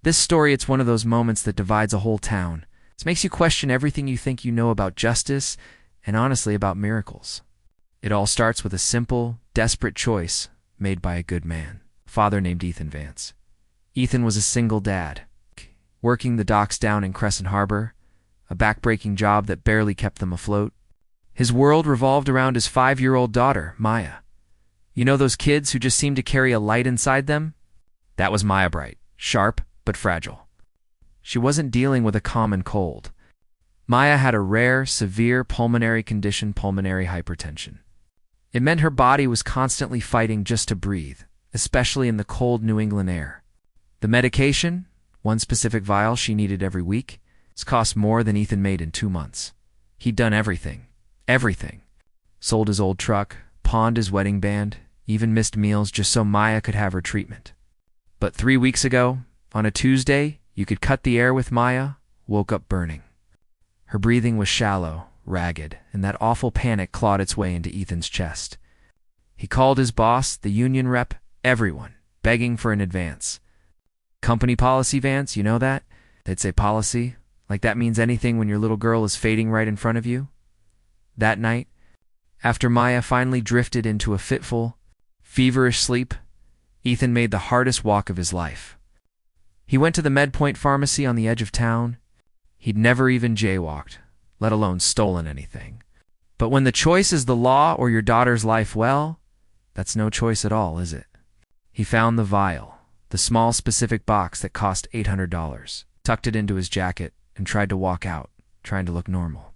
This story, it's one of those moments that divides a whole town. It makes you question everything you think you know about justice and honestly about miracles. It all starts with a simple, desperate choice made by a good man, a father named Ethan Vance. Ethan was a single dad, working the docks down in Crescent Harbor, a backbreaking job that barely kept them afloat. His world revolved around his 5-year-old daughter, Maya. You know those kids who just seem to carry a light inside them? That was Maya Bright, sharp but fragile. She wasn't dealing with a common cold. Maya had a rare, severe pulmonary condition, pulmonary hypertension. It meant her body was constantly fighting just to breathe, especially in the cold New England air. The medication, one specific vial she needed every week, cost more than Ethan made in 2 months. He'd done everything. Sold his old truck, pawned his wedding band, even missed meals just so Maya could have her treatment. But 3 weeks ago, on a Tuesday, you could cut the air with Maya, woke up burning. Her breathing was shallow, ragged, and that awful panic clawed its way into Ethan's chest. He called his boss, the union rep, everyone, begging for an advance. Company policy, Vance, you know that? They'd say policy, like that means anything when your little girl is fading right in front of you. That night, after Maya finally drifted into a fitful, feverish sleep, Ethan made the hardest walk of his life. He went to the MedPoint pharmacy on the edge of town. He'd never even jaywalked, let alone stolen anything. But when the choice is the law or your daughter's life, well, that's no choice at all, is it? He found the vial, the small specific box that cost $800, tucked it into his jacket, and tried to walk out, trying to look normal.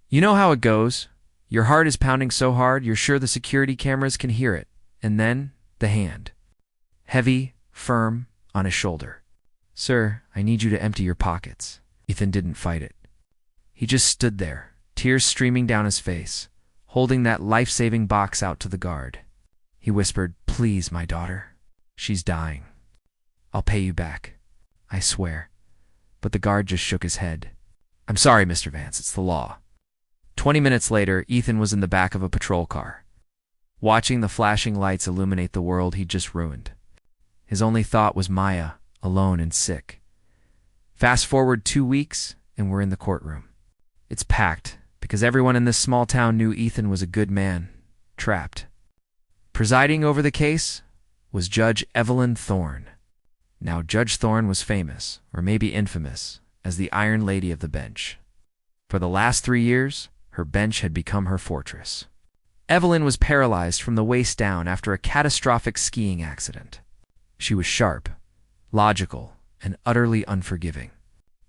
You know how it goes. Your heart is pounding so hard, you're sure the security cameras can hear it. And then, the hand. Heavy, firm, on his shoulder. "Sir, I need you to empty your pockets." Ethan didn't fight it. He just stood there, tears streaming down his face, holding that life-saving box out to the guard. He whispered, "Please, my daughter. She's dying. I'll pay you back. I swear." But the guard just shook his head. "I'm sorry, Mr. Vance, it's the law." 20 minutes later, Ethan was in the back of a patrol car, watching the flashing lights illuminate the world he'd just ruined. His only thought was Maya, alone and sick. Fast forward 2 weeks, and we're in the courtroom. It's packed, because everyone in this small town knew Ethan was a good man, trapped. Presiding over the case was Judge Evelyn Thorne. Now, Judge Thorne was famous, or maybe infamous, as the Iron Lady of the bench. For the last 3 years, her bench had become her fortress. Evelyn was paralyzed from the waist down after a catastrophic skiing accident. She was sharp, logical, and utterly unforgiving.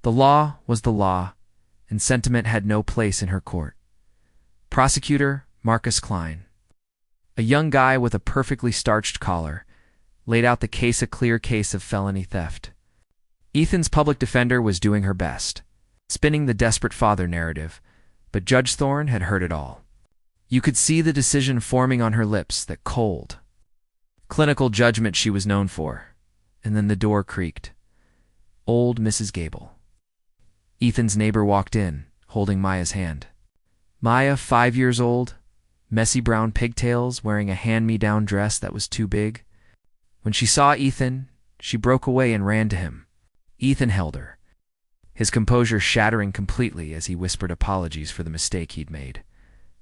The law was the law, and sentiment had no place in her court. Prosecutor Marcus Klein, a young guy with a perfectly starched collar, laid out the case, a clear case of felony theft. Ethan's public defender was doing her best, spinning the desperate father narrative, but Judge Thorne had heard it all. You could see the decision forming on her lips, that cold, clinical judgment she was known for. And then the door creaked. Old Mrs. Gable. Ethan's neighbor walked in, holding Maya's hand. Maya, 5 years old, messy brown pigtails, wearing a hand-me-down dress that was too big. When she saw Ethan, she broke away and ran to him. Ethan held her, his composure shattering completely as he whispered apologies for the mistake he'd made.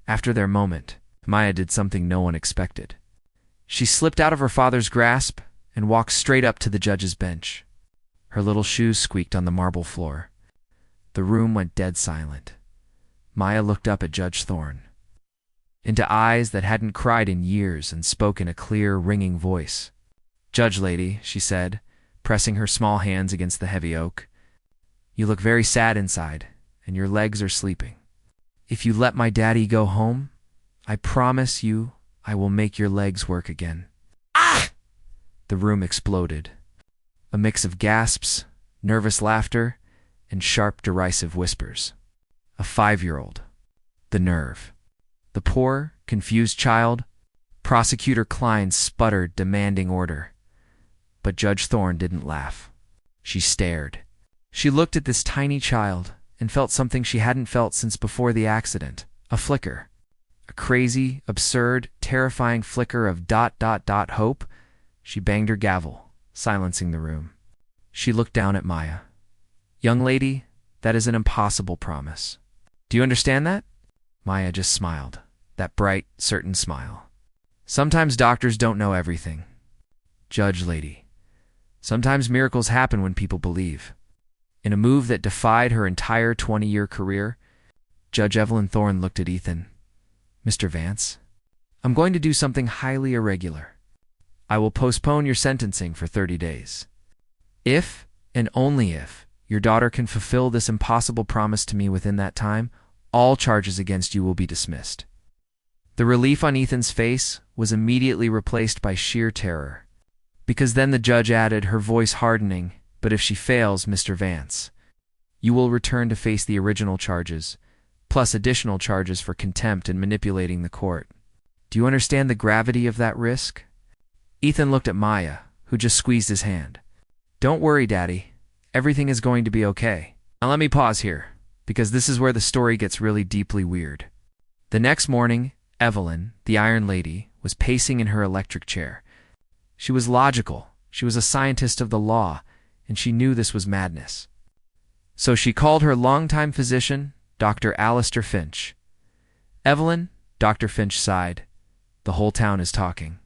After their moment, Maya did something no one expected. She slipped out of her father's grasp and walked straight up to the judge's bench. Her little shoes squeaked on the marble floor. The room went dead silent. Maya looked up at Judge Thorne, into eyes that hadn't cried in years, and spoke in a clear, ringing voice. "Judge lady," she said, pressing her small hands against the heavy oak, "you look very sad inside, and your legs are sleeping. If you let my daddy go home, I promise you I will make your legs work again." Ah! The room exploded. A mix of gasps, nervous laughter, and sharp, derisive whispers. A 5-year-old. The nerve. The poor, confused child. Prosecutor Klein sputtered, demanding order. But Judge Thorne didn't laugh. She stared. She looked at this tiny child and felt something she hadn't felt since before the accident. A flicker. A crazy, absurd, terrifying flicker of ... hope. She banged her gavel, silencing the room. She looked down at Maya. Young lady, that is an impossible promise. Do you understand that? Maya just smiled, that bright, certain smile. Sometimes doctors don't know everything. Judge lady. Sometimes miracles happen when people believe. In a move that defied her entire 20-year career, Judge Evelyn Thorne looked at Ethan. Mr. Vance, I'm going to do something highly irregular. I will postpone your sentencing for 30 days. If, and only if, your daughter can fulfill this impossible promise to me within that time, all charges against you will be dismissed. The relief on Ethan's face was immediately replaced by sheer terror. Because then the judge added, her voice hardening, but if she fails, Mr. Vance, you will return to face the original charges, plus additional charges for contempt and manipulating the court. Do you understand the gravity of that risk? Ethan looked at Maya, who just squeezed his hand. Don't worry, Daddy. Everything is going to be okay. Now let me pause here, because this is where the story gets really deeply weird. The next morning, Evelyn, the Iron Lady, was pacing in her electric chair. She was logical, she was a scientist of the law, and she knew this was madness. So she called her longtime physician, Dr. Alistair Finch. Evelyn, Dr. Finch sighed. The whole town is talking.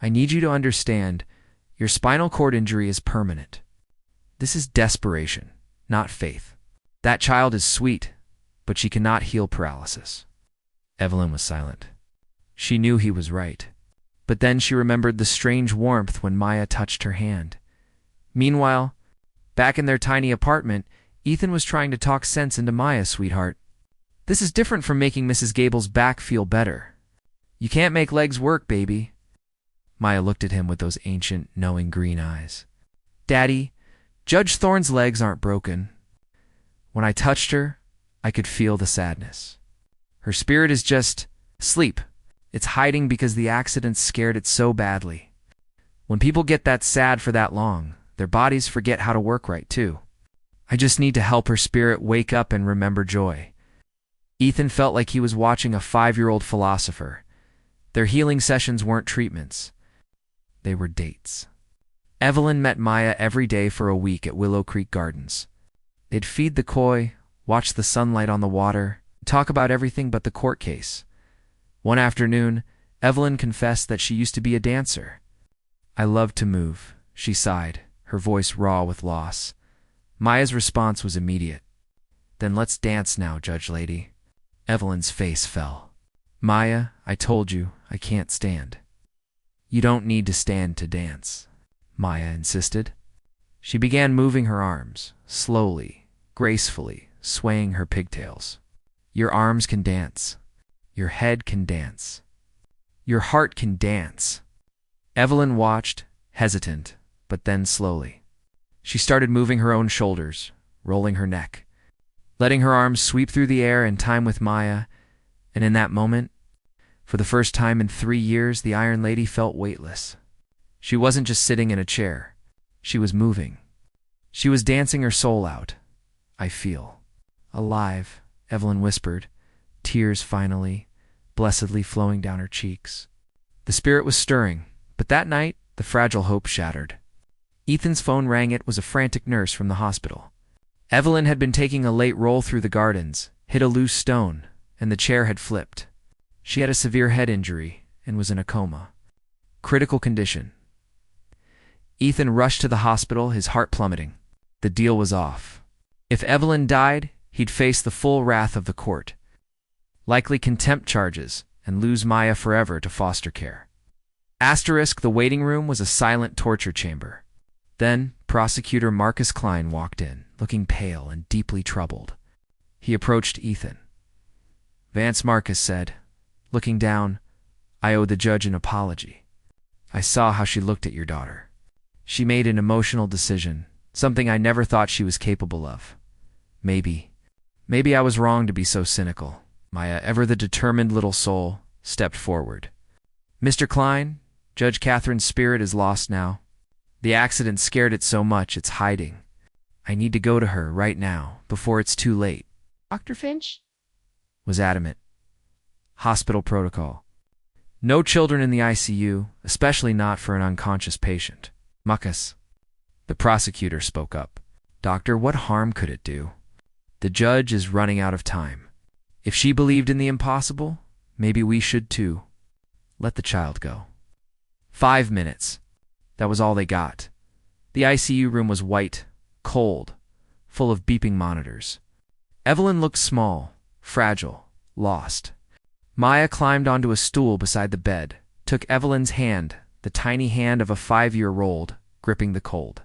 I need you to understand, your spinal cord injury is permanent. This is desperation, not faith. That child is sweet, but she cannot heal paralysis. Evelyn was silent. She knew he was right. But then she remembered the strange warmth when Maya touched her hand. Meanwhile, back in their tiny apartment, Ethan was trying to talk sense into Maya, sweetheart. This is different from making Mrs. Gable's back feel better. You can't make legs work, baby. Maya looked at him with those ancient, knowing green eyes. Daddy, Judge Thorne's legs aren't broken. When I touched her, I could feel the sadness. Her spirit is just asleep. It's hiding because the accident scared it so badly. When people get that sad for that long, their bodies forget how to work right, too. I just need to help her spirit wake up and remember joy. Ethan felt like he was watching a 5-year-old philosopher. Their healing sessions weren't treatments. They were dates. Evelyn met Maya every day for a week at Willow Creek Gardens. They'd feed the koi, watch the sunlight on the water, talk about everything but the court case. One afternoon, Evelyn confessed that she used to be a dancer. I loved to move, she sighed, her voice raw with loss. Maya's response was immediate. Then let's dance now, Judge Lady. Evelyn's face fell. Maya, I told you, I can't stand. You don't need to stand to dance, Maya insisted. She began moving her arms, slowly, gracefully, swaying her pigtails. Your arms can dance. Your head can dance. Your heart can dance. Evelyn watched, hesitant, but then slowly. She started moving her own shoulders, rolling her neck, letting her arms sweep through the air in time with Maya, and in that moment, for the first time in 3 years, the Iron Lady felt weightless. She wasn't just sitting in a chair. She was moving. She was dancing her soul out. I feel alive, Evelyn whispered, tears finally, blessedly flowing down her cheeks. The spirit was stirring, but that night, the fragile hope shattered. Ethan's phone rang. It was a frantic nurse from the hospital. Evelyn had been taking a late roll through the gardens, hit a loose stone, and the chair had flipped. She had a severe head injury and was in a coma. Critical condition. Ethan rushed to the hospital, his heart plummeting. The deal was off. If Evelyn died, he'd face the full wrath of the court. Likely contempt charges, and lose Maya forever to foster care. Asterisk, the waiting room was a silent torture chamber. Then, Prosecutor Marcus Klein walked in, looking pale and deeply troubled. He approached Ethan. Vance, Marcus said, looking down, I owe the judge an apology. I saw how she looked at your daughter. She made an emotional decision, something I never thought she was capable of. Maybe I was wrong to be so cynical. Maya, ever the determined little soul, stepped forward. Mr. Klein, Judge Catherine's spirit is lost now. The accident scared it so much it's hiding. I need to go to her right now, before it's too late. Dr. Finch was adamant. Hospital protocol. No children in the ICU, especially not for an unconscious patient. Muckus. The prosecutor spoke up. "Doctor, what harm could it do? The judge is running out of time. If she believed in the impossible, maybe we should too. Let the child go." 5 minutes. That was all they got. The ICU room was white, cold, full of beeping monitors. Evelyn looked small, fragile, lost. Maya climbed onto a stool beside the bed, took Evelyn's hand, the tiny hand of a 5-year-old, gripping the cold.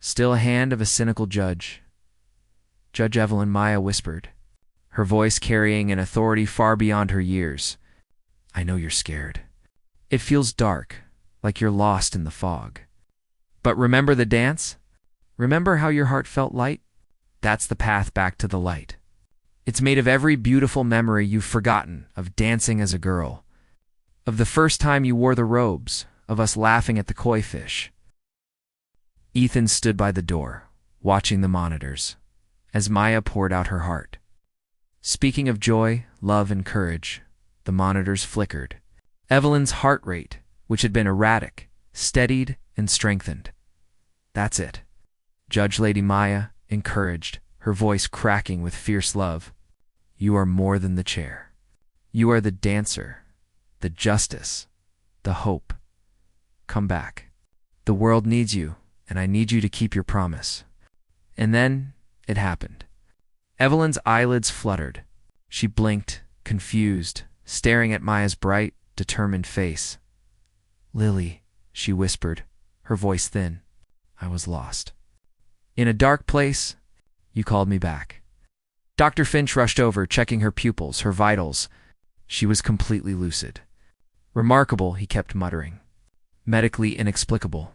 "Still a hand of a cynical judge." "Judge Evelyn," Maya whispered, her voice carrying an authority far beyond her years. "I know you're scared. It feels dark, like you're lost in the fog. But remember the dance? Remember how your heart felt light? That's the path back to the light. It's made of every beautiful memory you've forgotten of dancing as a girl, of the first time you wore the robes, of us laughing at the koi fish." Ethan stood by the door, watching the monitors, as Maya poured out her heart. Speaking of joy, love, and courage, the monitors flickered. Evelyn's heart rate, which had been erratic, steadied and strengthened. "That's it," Judge Lady Maya encouraged, her voice cracking with fierce love. "You are more than the chair. You are the dancer, the justice, the hope. Come back. The world needs you, and I need you to keep your promise." And then it happened. Evelyn's eyelids fluttered. She blinked, confused, staring at Maya's bright, determined face. "Lily," she whispered, her voice thin. "I was lost. In a dark place, you called me back." Dr. Finch rushed over, checking her pupils, her vitals. She was completely lucid. "Remarkable," he kept muttering. "Medically inexplicable."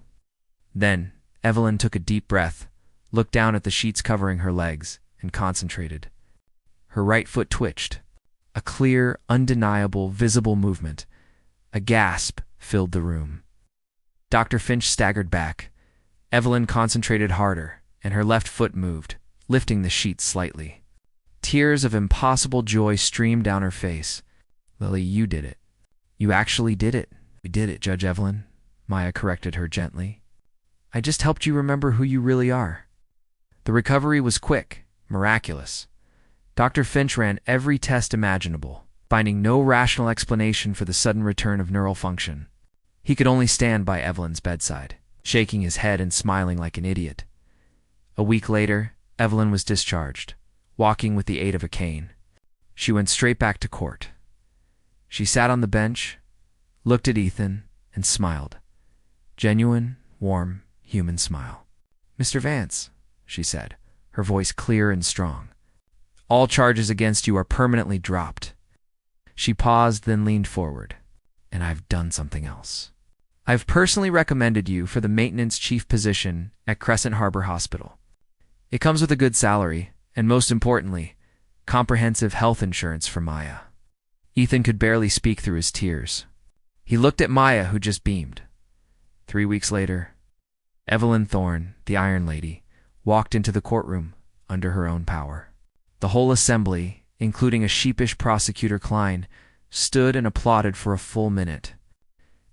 Then Evelyn took a deep breath, looked down at the sheets covering her legs, and concentrated. Her right foot twitched. A clear, undeniable, visible movement. A gasp filled the room. Dr. Finch staggered back. Evelyn concentrated harder, and her left foot moved, lifting the sheets slightly. Tears of impossible joy streamed down her face. "Lily, you did it. You actually did it." "We did it, Judge Evelyn," Maya corrected her gently. "I just helped you remember who you really are." The recovery was quick, miraculous. Dr. Finch ran every test imaginable, finding no rational explanation for the sudden return of neural function. He could only stand by Evelyn's bedside, shaking his head and smiling like an idiot. A week later, Evelyn was discharged, walking with the aid of a cane. She went straight back to court. She sat on the bench, looked at Ethan, and smiled. Genuine, warm, human smile. "Mr. Vance," she said, her voice clear and strong, "all charges against you are permanently dropped." She paused, then leaned forward. "And I've done something else. I've personally recommended you for the maintenance chief position at Crescent Harbor Hospital. It comes with a good salary, and most importantly, comprehensive health insurance for Maya." Ethan could barely speak through his tears. He looked at Maya, who just beamed. 3 weeks later, Evelyn Thorne, the Iron Lady, walked into the courtroom under her own power. The whole assembly, including a sheepish prosecutor Klein, stood and applauded for a full minute.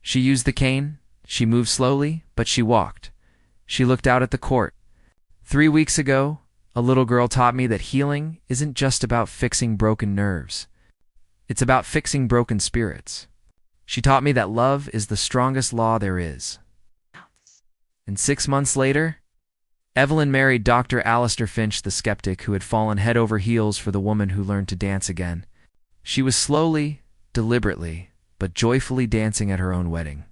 She used the cane, she moved slowly, but she walked. She looked out at the court. 3 weeks ago, a little girl taught me that healing isn't just about fixing broken nerves. It's about fixing broken spirits. She taught me that love is the strongest law there is. And 6 months later, Evelyn married Dr. Alistair Finch, the skeptic who had fallen head over heels for the woman who learned to dance again. She was slowly, deliberately, but joyfully dancing at her own wedding.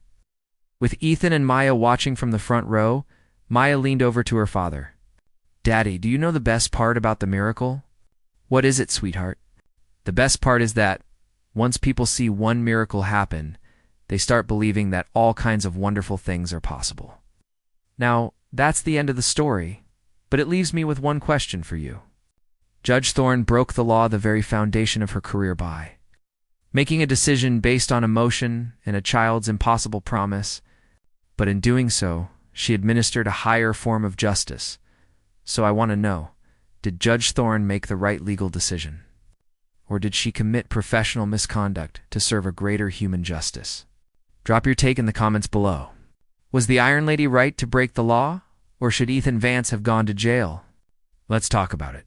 With Ethan and Maya watching from the front row, Maya leaned over to her father. "Daddy, do you know the best part about the miracle?" "What is it, sweetheart?" "The best part is that, once people see one miracle happen, they start believing that all kinds of wonderful things are possible." Now, that's the end of the story, but it leaves me with one question for you. Judge Thorne broke the law, the very foundation of her career, by making a decision based on emotion and a child's impossible promise, but in doing so, she administered a higher form of justice. So I want to know, did Judge Thorne make the right legal decision? Or did she commit professional misconduct to serve a greater human justice? Drop your take in the comments below. Was the Iron Lady right to break the law, Or should Ethan Vance have gone to jail? Let's talk about it.